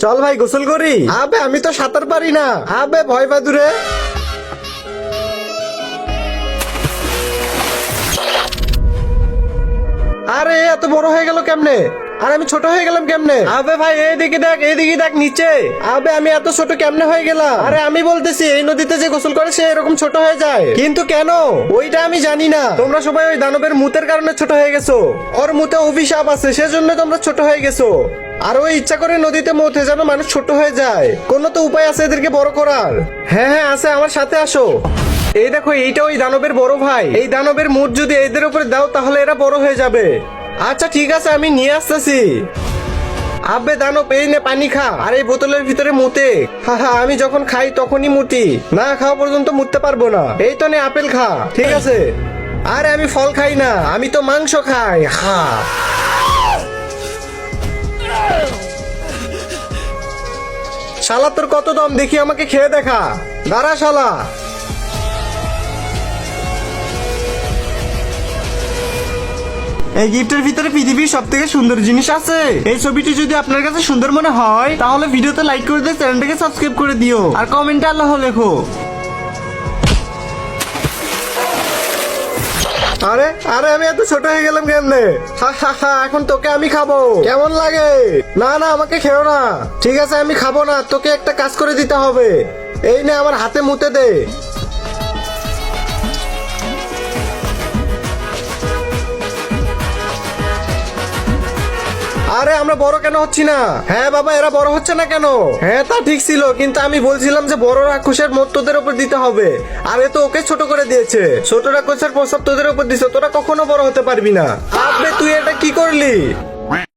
চল ভাই গোসল করি। আবে আমি তো সাঁতার পারি না। আবে ভয় পাদুরে। আরে এত বড় হয়ে গেল কেমনে? আর আমি ছোট হয়ে গেলাম কেমনে? আবে ভাই এইদিকে দেখ নিচে। আবে আমি এত ছোট কেমনে হয়ে গেলাম? আরে আমি বলতেছি এই নদীতে যে গোসল করে সে এরকম ছোট হয়ে যায়, কিন্তু কেন ওইটা আমি জানি না। তোমরা সবাই ওই দানবের মুতের কারণে ছোট হয়ে গেছো। ওর মুতে অভিশাপ আছে, সেজন্য তোমরা ছোট হয়ে গেছো। আর ওই ইচ্ছা করে নদীতে মতে যেন মানুষ ছোট হয়ে যায়। কোনো তো উপায় আছে এদেরকে বড় করার। হ্যাঁ আছে, আমার সাথে আসো। এই দেখো এইটা ওই দানবের বড় ভাই। এই দানবের মুখ যদি এদের উপরে দাও তাহলে এরা বড় হয়ে যাবে। আচ্ছা ঠিক আছে, আমি নিয়ে আসতেছি। আবে দানব এই নে পানি খা, আর এই বোতলের ভিতরে মুতে। হা আমি যখন খাই তখনই মুতি, না খাওয়া পর্যন্ত মুততে পারবো না। এই তো নে আপেল খা। ঠিক আছে। আরে আমি ফল খাই না, আমি তো মাংস খাই। হা শালা তোর কত দম দেখি, আমাকে খেয়ে দেখা। দাঁড়া শালা। এই গিফটের ভিতরে পৃথিবীর সব থেকে সুন্দর জিনিস আছে। এই ছবিটি যদি আপনার কাছে সুন্দর মনে হয় তাহলে ভিডিওতে লাইক করে দিয়ে চ্যানেলটাকে সাবস্ক্রাইব করে দিও, আর কমেন্টে আল্লাহ লেখো। আরে আরে আমি এত ছোট হয়ে গেলাম কেমনে? হা এখন তোকে আমি খাবো, কেমন লাগে? না আমাকে খেও না। ঠিক আছে আমি খাবো না, তোকে একটা কাজ করে দিতে হবে। এই নে আমার হাতে মুতে দে। আরে আমরা বড় কেন হচ্ছি না? হ্যাঁ বাবা, এরা বড় হচ্ছে না কেন? হ্যাঁ তা ঠিক ছিল, কিন্তু আমি বলছিলাম যে বড় রাক্ষসের মত তোদের উপর দিতে হবে। আর এ তো ওকে ছোট করে দিয়েছে। ছোট রাক্ষসের প্রস্তাব তোদের উপর দিছে, তোরা কখনো বড় হতে পারবি না। আবে তুই এটা কি করলি?